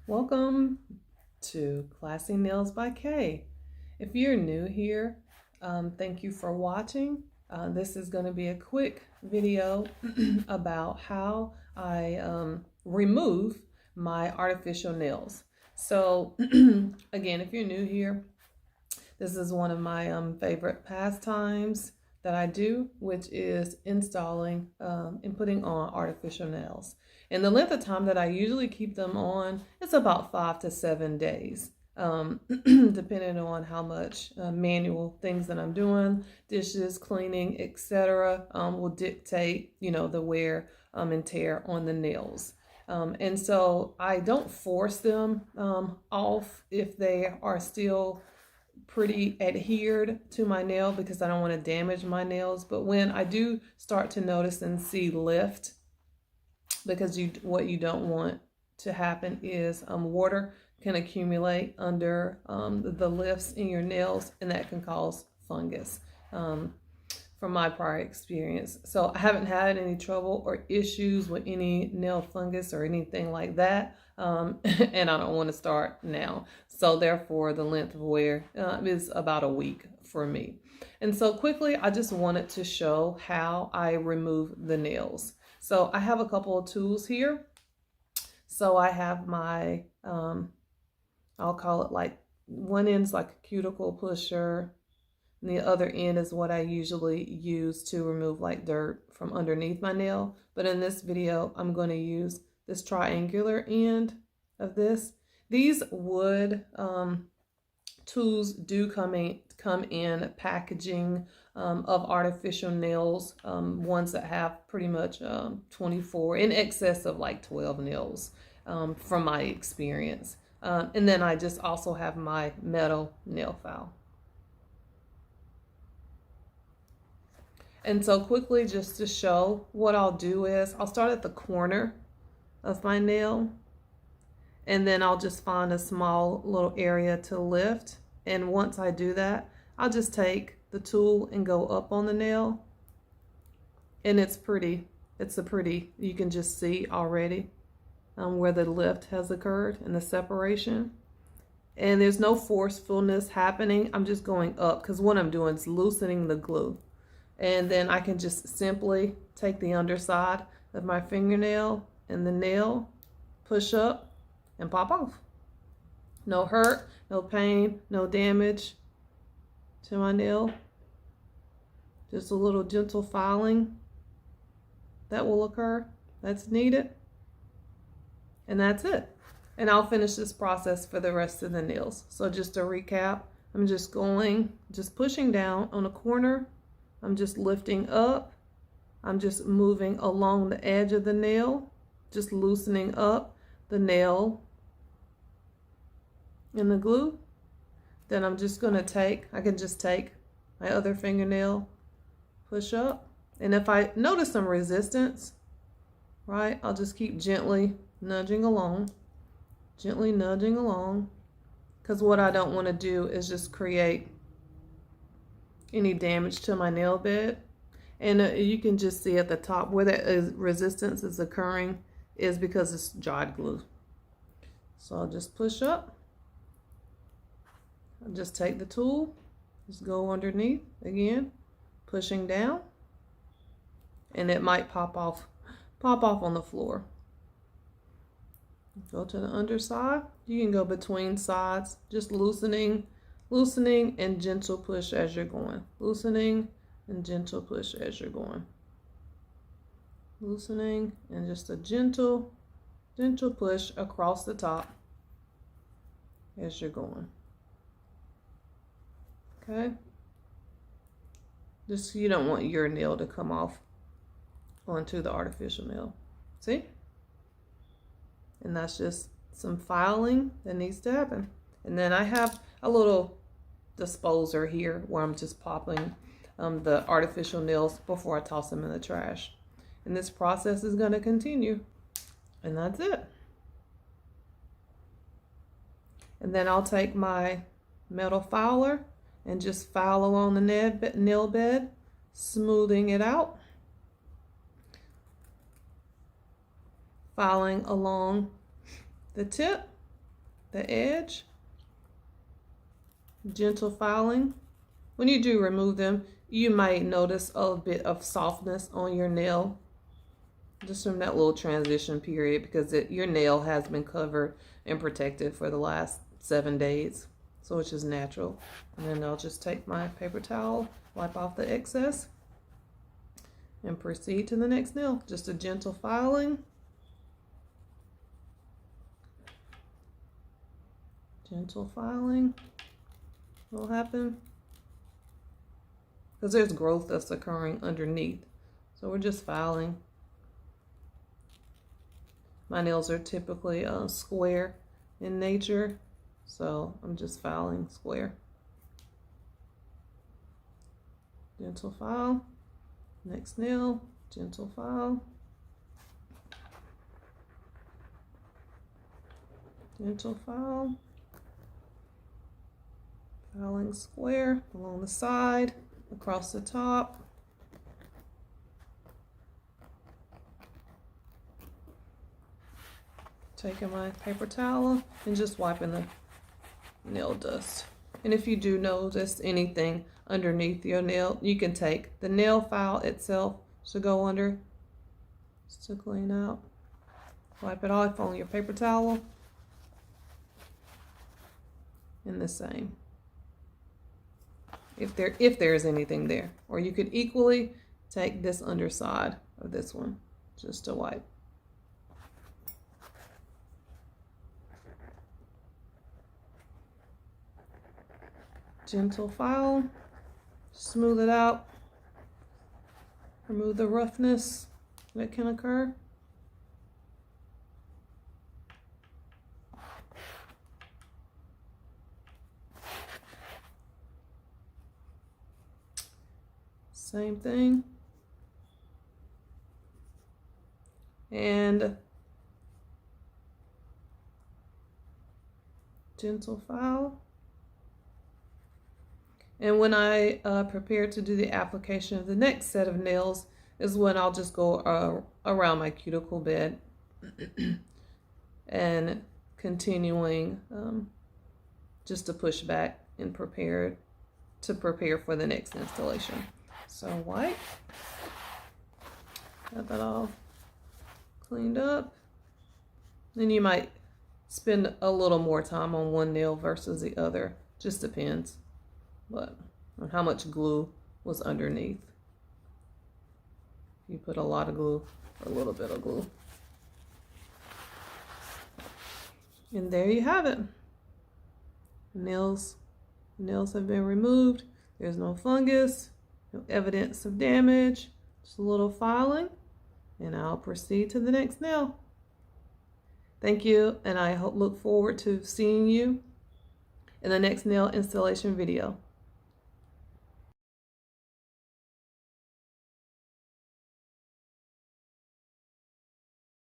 Welcome to Classy Nails by Kay. If you're new here, thank you for watching. This is going to be a quick video about how I remove my artificial nails. So again, if you're new here, this is one of my favorite pastimes that I do, which is installing and putting on artificial nails. And the length of time that I usually keep them on is about 5 to 7 days, depending on how much manual things that I'm doing, dishes, cleaning, etc. Will dictate, the wear and tear on the nails. And so I don't force them off if they are still pretty adhered to my nail because I don't want to damage my nails. But when I do start to notice and see lift, because what you don't want to happen is water can accumulate under the lifts in your nails, and that can cause fungus from my prior experience. So I haven't had any trouble or issues with any nail fungus or anything like that. And I don't want to start now. So therefore the length of wear is about a week for me. And so quickly, I just wanted to show how I remove the nails. So I have a couple of tools here. So I have my, I'll call it like one end's like a cuticle pusher. And the other end is what I usually use to remove like dirt from underneath my nail. But in this video, I'm going to use this triangular end of this. These wood tools do come in packaging of artificial nails, ones that have pretty much 24 in excess of like 12 nails from my experience. And then I just also have my metal nail file. And so quickly, just to show, what I'll do is I'll start at the corner of my nail, and then I'll just find a small little area to lift. And once I do that, I'll just take the tool and go up on the nail. And it's you can just see already where the lift has occurred and the separation. And there's no forcefulness happening. I'm just going up because what I'm doing is loosening the glue. And then I can just simply take the underside of my fingernail and the nail, push up and pop off. No hurt, no pain, no damage to my nail. Just a little gentle filing that will occur. That's needed. And that's it. And I'll finish this process for the rest of the nails. So just to recap, I'm just pushing down on a corner. I'm just lifting up. I'm just moving along the edge of the nail, just loosening up the nail and the glue. Then I'm just going to I can just take my other fingernail, push up. And if I notice some resistance, right, I'll just keep gently nudging along, because what I don't want to do is just create any damage to my nail bed. And you can just see at the top where that resistance is occurring is because it's dried glue. So I'll just push up. I'll just take the tool, just go underneath again, pushing down, and it might pop off on the floor. Go to the underside. You can go between sides, just loosening and gentle push as you're going. Loosening and gentle push as you're going. Loosening and just a gentle push across the top as you're going. Okay? Just, you don't want your nail to come off onto the artificial nail. See? And that's just some filing that needs to happen. And then I have a little disposer here where I'm just popping the artificial nails before I toss them in the trash. And this process is going to continue. And that's it. And then I'll take my metal filer and just file along the nail bed, smoothing it out. Filing along the tip the edge. Gentle filing. When you do remove them, you might notice a bit of softness on your nail, just from that little transition period, because your nail has been covered and protected for the last 7 days, so it's just natural. And then I'll just take my paper towel, wipe off the excess, and proceed to the next nail. Just a gentle filing. Gentle filing will happen because there's growth that's occurring underneath. So we're just filing. My nails are typically square in nature, so I'm just filing square. Gentle file. Next nail, gentle file. Gentle file. Filing square along the side, across the top. Taking my paper towel and just wiping the nail dust. And if you do notice anything underneath your nail, you can take the nail file itself to go under, just to clean out. Wipe it off on your paper towel. And the same. If there is anything there. Or you could equally take this underside of this one just to wipe. Gentle file, smooth it out, remove the roughness that can occur. Same thing. And gentle file. And when I prepare to do the application of the next set of nails is when I'll just go around my cuticle bed and continuing just to push back and prepare for the next installation. So wipe, have that all cleaned up. Then you might spend a little more time on one nail versus the other, just depends. But on how much glue was underneath. You put a lot of glue or a little bit of glue. And there you have it. Nails have been removed. There's no fungus, no evidence of damage, just a little filing, and I'll proceed to the next nail. Thank you, and I look forward to seeing you in the next nail installation video.